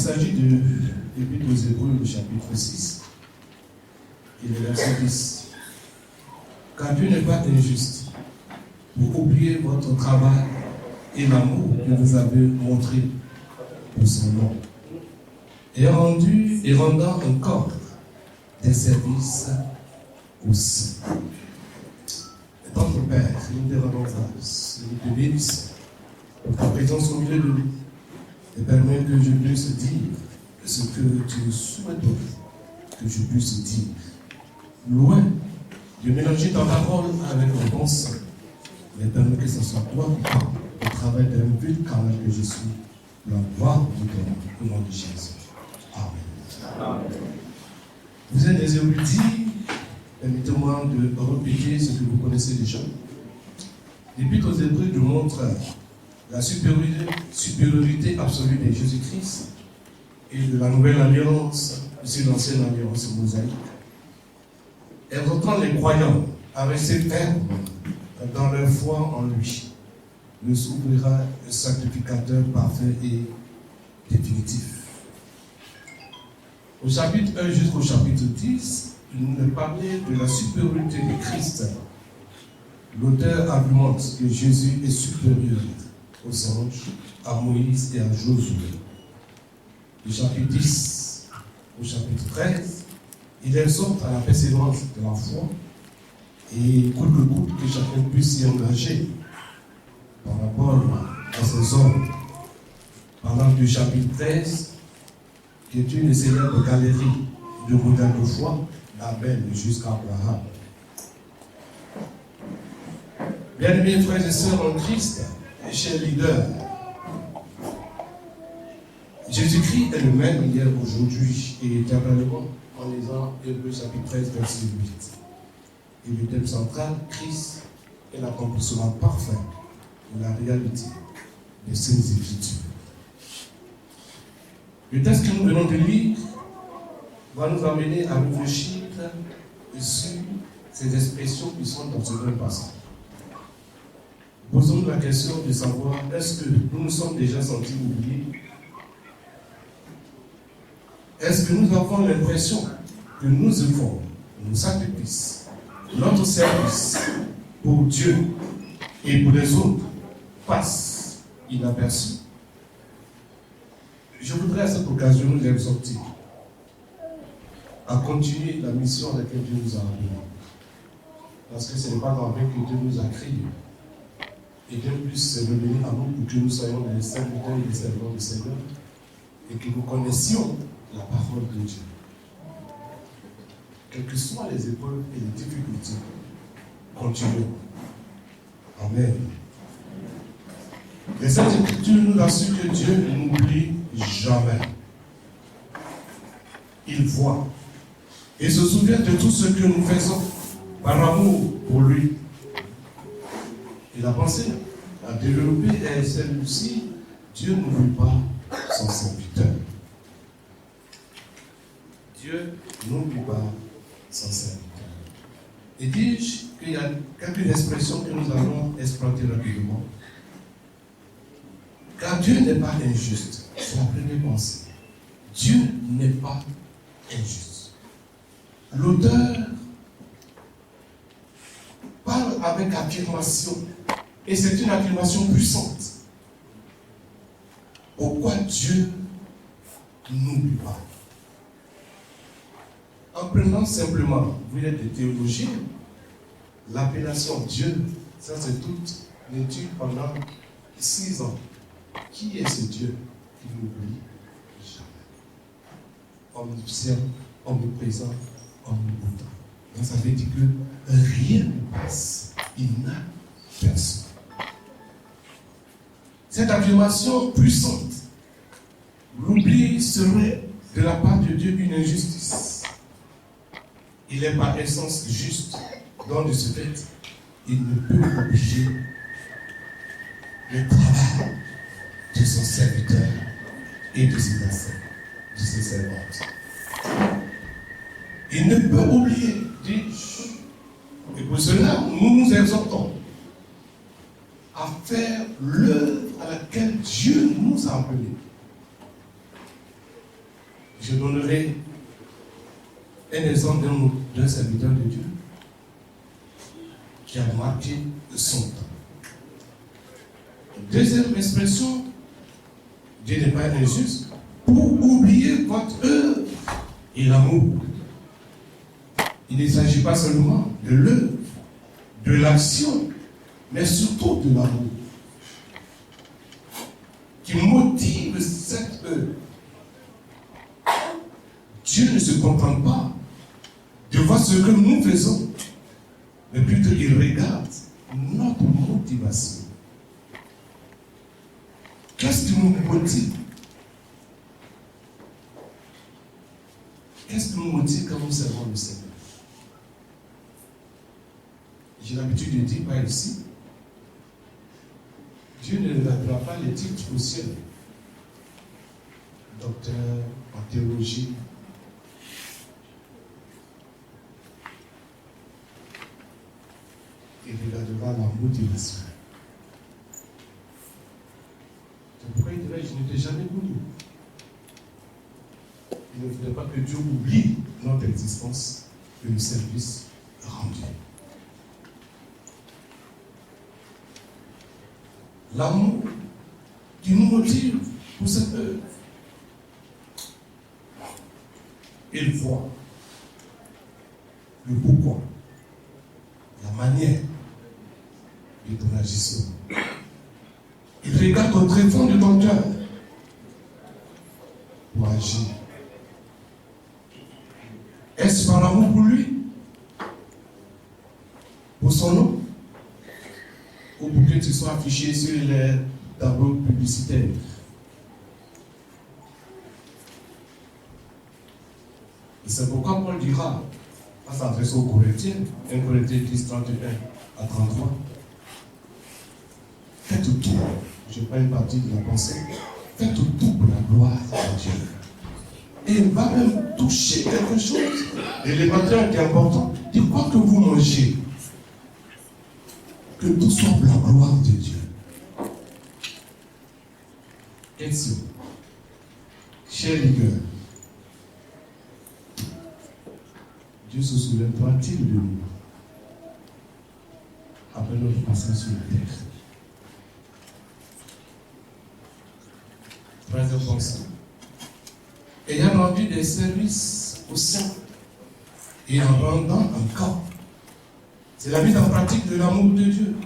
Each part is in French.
s'agit de l'Épître aux Hébreux, le chapitre 6, et le verset 10. Car Dieu n'est pas injuste pour oublier votre travail et l'amour que vous avez montré pour son nom, et rendant encore des services aussi. Notre Père, nous te rendons grâce, nous te bénissons pour ta présence au milieu de nous, et permets que je puisse dire ce que tu souhaites que je puisse dire. Loin de mélanger ta parole avec mon pensée, mais permets que ce soit toi qui parles au travers d'un but carnal que je suis, la gloire de ton nom, au nom de Jésus. Amen. Vous êtes des érudits, permettez-moi de répéter ce que vous connaissez déjà. L'Épître aux Hébreux nous montre la supériorité absolue de Jésus-Christ et de la nouvelle alliance sur l'ancienne alliance mosaïque. Exhortant les croyants à rester fermes dans leur foi en lui, nous ouvrira un sacrificateur parfait et définitif. Au chapitre 1 jusqu'au chapitre 10, il nous parlait de la supériorité de Christ. L'auteur argumente que Jésus est supérieur aux anges, à Moïse et à Josué. Du chapitre 10 au chapitre 13, il exhorte à la persévérance de la foi et coûte que coûte que chacun puisse s'y engager par rapport à ses ordres. Parlant du chapitre 13, qui est une célèbre galerie de modèles de foi, d'Abel jusqu'à Abraham. Bien-aimés frères et sœurs en Christ, et chers leaders, Jésus-Christ est le même hier, aujourd'hui et éternellement, en lisant Hébreux chapitre 13, verset 8. Et le thème central, Christ est l'accomplissement parfait de la réalité des Saintes Écritures. Le texte que nous venons de lire va nous amener à réfléchir sur ces expressions qui sont dans ce même passage. Posons-nous la question de savoir, est-ce que nous nous sommes déjà sentis oubliés? Est-ce que nous avons l'impression que nos efforts, nos sacrifices, notre service pour Dieu et pour les autres passent inaperçus? Je voudrais à cette occasion nous exhorter à continuer la mission à laquelle Dieu nous a appelés. Parce que ce n'est pas dans vain que Dieu nous a créés. Et Dieu puisse se révéler à nous pour que nous soyons des serviteurs et des servants du Seigneur et que nous connaissions la parole de Dieu. Quelles que soient les épreuves et les difficultés, continuons. Amen. Les Saintes Écritures nous assurent que Dieu ne nous oublie jamais. Il voit et se souvient de tout ce que nous faisons par amour pour lui. Et la pensée à développer est celle-ci: Dieu n'oublie pas son serviteur. Dieu n'oublie pas son serviteur. Et dis-je qu'il y a quelques expressions que nous allons exploiter rapidement. Car Dieu n'est pas injuste. C'est la première pensée. Dieu n'est pas injuste. L'auteur parle avec affirmation. Et c'est une affirmation puissante. Pourquoi Dieu n'oublie pas? En prenant simplement, vous êtes des théologiens, l'appellation Dieu, ça c'est toute l'étude pendant 6 ans. Qui est ce Dieu qui n'oublie jamais? Omniscient, omniprésent, omnipotent. Donc ça veut dire que rien ne passe inaperçu. Cette affirmation puissante, l'oubli serait de la part de Dieu une injustice. Il est par essence juste, donc de ce fait, il ne peut oublier le travail de son serviteur et de ses servantes. Il ne peut oublier, dis-je. Et pour cela, nous nous exhortons à faire l'œuvre à laquelle Dieu nous a appelés. Je donnerai un exemple d'un serviteur de Dieu qui a marqué son temps. Deuxième expression, Dieu n'est pas injuste, pour oublier votre œuvre et l'amour. Il ne s'agit pas seulement de l'œuvre, de l'action, mais surtout de l'amour qui motive cette œuvre. Dieu ne se contente pas de voir ce que nous faisons, mais plutôt il regarde notre motivation. Qu'est-ce qui nous motive? Qu'est-ce qui nous motive quand nous servons le Seigneur? J'ai l'habitude de dire par ici, Dieu ne regardera pas les titres au ciel. Docteur en théologie. Il regardera la motivation. C'est pourquoi il dirait, je ne t'ai jamais connu. Il ne faudrait pas que Dieu oublie notre existence et le service rendu. L'amour qui nous motive pour cette œuvre. Il voit le pourquoi, la manière de ton agissement. Il regarde au tréfonds de ton cœur pour agir. Est-ce par amour pour lui? Pour son nom? Ou pour que tu sois affiché sur les tableaux publicitaires? Et c'est pourquoi Paul dira, à s'adresser aux Corinthiens, 1 Corinthiens 10, 31 à 33, faites tout, je prends une partie de la pensée, faites tout pour la gloire de Dieu. Et il va même toucher quelque chose. L'élémentaire qui est important, de quoi que vous mangez, que tout soit pour la gloire de Dieu. Question. Cher leader, Dieu se souviendra-t-il de nous après notre passage sur la terre? Troisième pensée. Ayant rendu des services aux saints et en rendant encore. C'est la mise en pratique de l'amour de Dieu.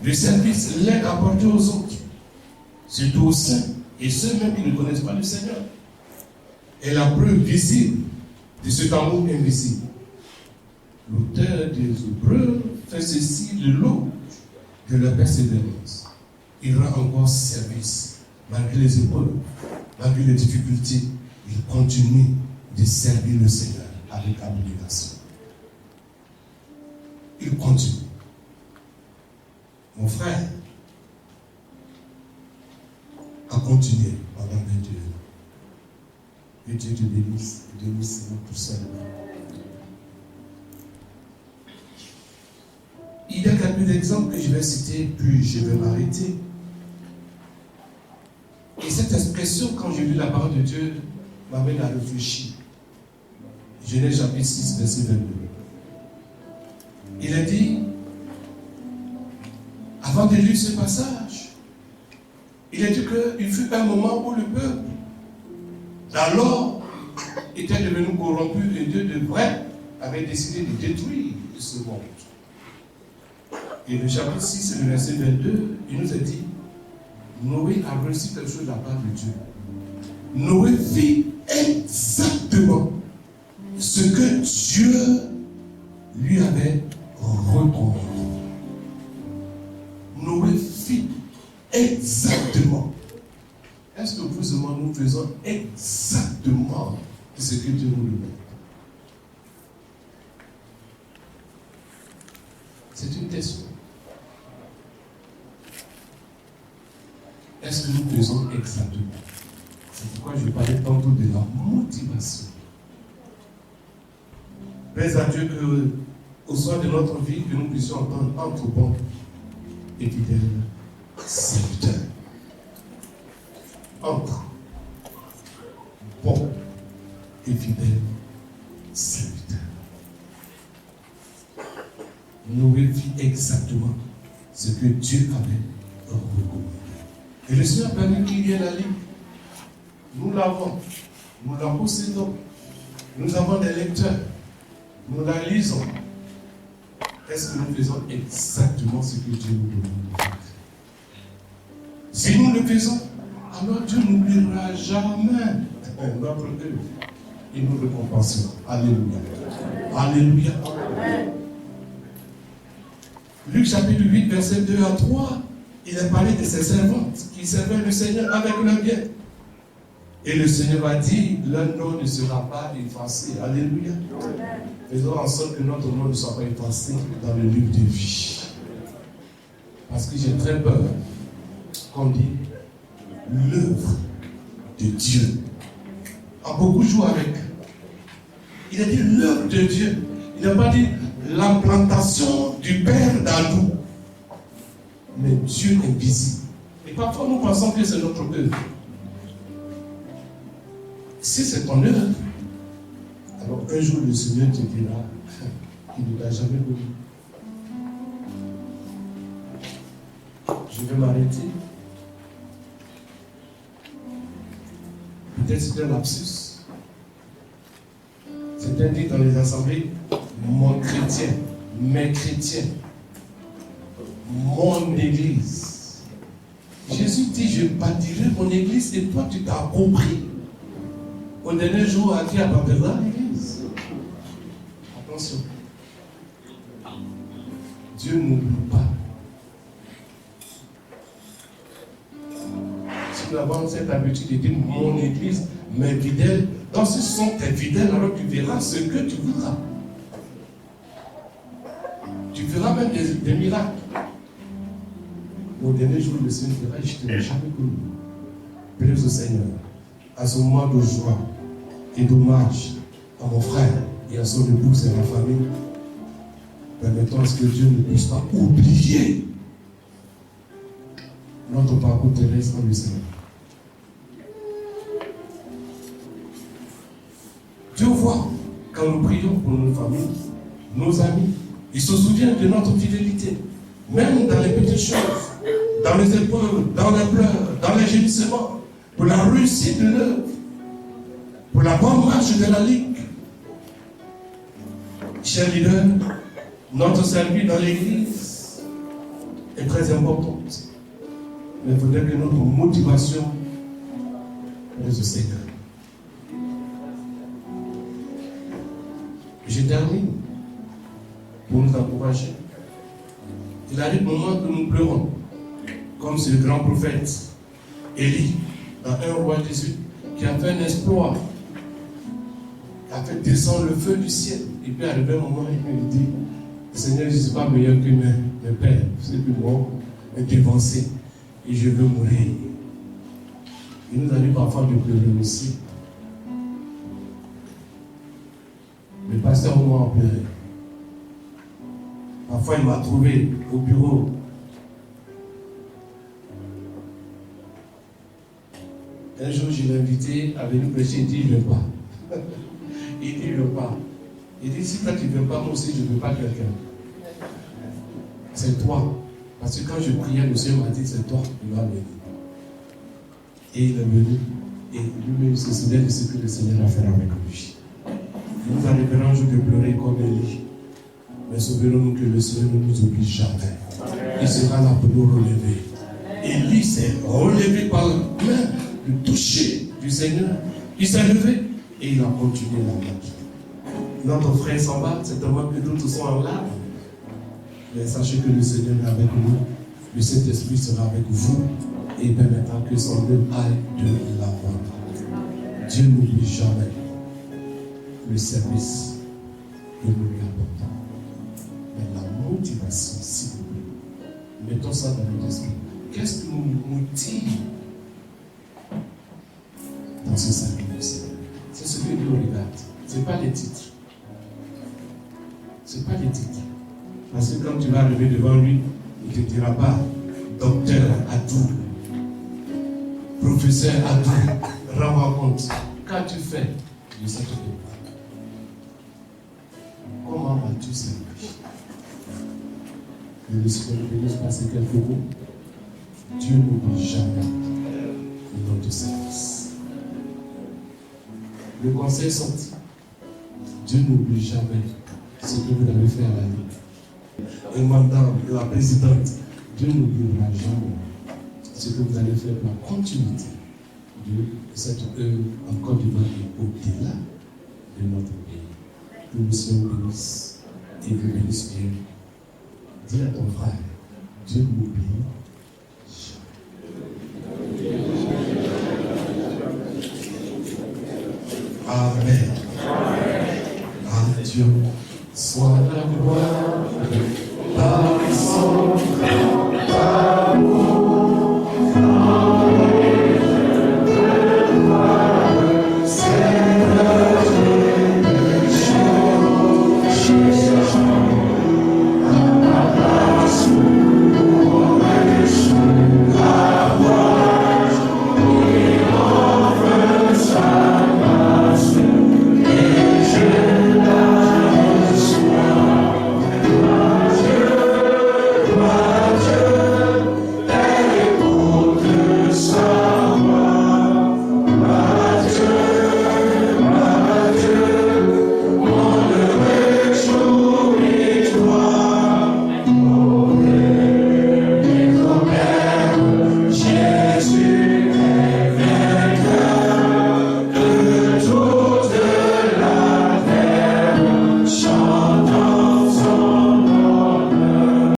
Le service, l'aide apportée aux autres, surtout aux saints et ceux même qui ne connaissent pas le Seigneur, est la preuve visible de cet amour invisible. L'auteur des Hébreux fait ceci de l'eau de la persévérance. Il rend encore service malgré les épreuves, malgré les difficultés. Il continue de servir le Seigneur avec abnégation. Il continue. Mon frère a continué pendant 22 ans. Que Dieu te bénisse, bénisse tout seul. Il y a quelques exemples que je vais citer, puis je vais m'arrêter. Et cette expression, quand j'ai lu la parole de Dieu, m'amène à réfléchir. Genèse chapitre 6, verset 22. Il a dit, avant de lire ce passage, il a dit qu'il fut un moment où le peuple, alors, était devenu corrompu et Dieu de vrai avait décidé de détruire ce monde. Et le chapitre 6, le verset 22, il nous a dit, Noé a reçu quelque chose de la part de Dieu. Noé fit exactement ce que Dieu lui avait recommandé. Noé fit exactement. Est-ce que vous et moi nous faisons exactement ce que Dieu nous demande? C'est une question. Est-ce que nous faisons exactement? C'est pourquoi je parlais tantôt de la motivation. Plaise à Dieu qu'au soir de notre vie, que nous puissions entendre entre bons et fidèles serviteurs. Entre bons et fidèle serviteur. Noé fit exactement ce que Dieu avait recommandé. Et le Seigneur a permis qu'il y ait la Ligue. Nous l'avons, nous la possédons. Nous avons des lecteurs, nous la lisons. Est-ce que nous faisons exactement ce que Dieu nous demande de faire? Si nous le faisons, alors Dieu n'oubliera jamais notre œuvre. Il nous récompensera. Alléluia. Alléluia. Luc chapitre 8, verset 2 à 3, il a parlé de ses servantes qui servaient le Seigneur avec leur bien. Et le Seigneur a dit, leur nom ne sera pas effacé. Alléluia. Faisons en sorte que notre nom ne soit pas effacé dans le livre de vie. Parce que j'ai très peur qu'on dit l'œuvre de Dieu. A beaucoup joué avec. Il a dit l'œuvre de Dieu. Il n'a pas dit l'implantation du Père dans nous. Mais Dieu est visible. Et parfois nous pensons que c'est notre œuvre. Si c'est ton œuvre, alors un jour le Seigneur te dira qu'il ne t'a jamais connu. Je vais m'arrêter. Peut-être c'est un lapsus. C'était dit dans les assemblées, mon chrétien, mes chrétiens, mon église. Jésus dit, je bâtirai mon église et toi tu t'as compris. Au dernier jour, à qui appartiendra l'église? Attention. Dieu n'oublie pas. Si nous avons cette habitude de dire mon église, mes fidèles, donc ce sont tes fidèles, alors tu verras ce que tu voudras. Tu feras même des miracles. Au dernier jour, le Seigneur dira, je ne t'ai jamais connu. Plaise au Seigneur. À ce moment de joie et d'hommage à mon frère et à son épouse et à ma famille, permettons à ce que Dieu ne puisse pas oublier notre parcours terrestre dans le Seigneur. Dieu voit quand nous prions pour nos familles, nos amis, il se souvient de notre fidélité, même dans les petites choses, dans les épreuves, dans les pleurs, dans les gémissements, pour la réussite de l'œuvre, pour la bonne marche de la Ligue. Chers leaders, notre service dans l'église est très importante. Mais il faudrait que notre motivation reste au Seigneur. Je termine pour nous encourager. Il arrive le moment que nous pleurons, comme ce grand prophète Élie, dans 1 roi 18, qui a fait un exploit, qui a fait descendre le feu du ciel. Et puis arrivé un moment, il me dit, Seigneur, je ne suis pas meilleur que mes pères, c'est que moi, me dévancer, et je veux mourir. Il nous arrive parfois de pleurer aussi. Le pasteur au moins en pleurait. Parfois, il m'a trouvé au bureau. Un jour, je l'ai invité à venir prêcher. Il dit, il ne veut pas. Il dit, il ne veut pas. Il dit, si toi tu ne veux pas, moi aussi, je ne veux pas quelqu'un. C'est toi. Parce que quand je priais, le Seigneur m'a dit, c'est toi qui vas venir. Et il est venu. Et lui-même se souvient de ce que le Seigneur a fait avec lui. Il nous arrivera un jour de pleurer comme Élie. Mais souvenons-nous que le Seigneur ne nous oublie jamais. Il sera là pour nous relever. Élie s'est relevé par la main, le toucher du Seigneur. Il s'est levé et il a continué la marche. Notre frère s'en va, c'est tellement que d'autres sont en larmes. Mais sachez que le Seigneur est avec nous. Le Saint-Esprit sera avec vous et permettra que son œuvre aille de l'avant. Dieu n'oublie jamais le service que nous lui apportons. Mais la motivation, s'il vous plaît, mettons ça dans notre esprit. Qu'est-ce qui nous motive dans ce service du Seigneur? C'est ce que Dieu regarde. Ce n'est pas les titres. Ce n'est pas les titres. Parce que quand tu vas arriver devant lui, il ne te dira pas docteur à tout, professeur à tout, rends-moi compte. Quand tu fais, de cette époque. Comment vas-tu servi? Que le Seigneur bénisse passer quelques mots. Dieu n'oublie jamais notre service. Le conseil sorti. Dieu n'oublie jamais ce que vous avez fait à l'année. Et madame, la présidente, Dieu n'oubliera jamais ce que vous allez faire pour la continuité de cette œuvre en Côte d'Ivoire et au-delà de notre pays. Que le Seigneur bénisse et vous bénisse bien. Dis à ton frère, Dieu n'oublie jamais. Amen. À Dieu soit la gloire par son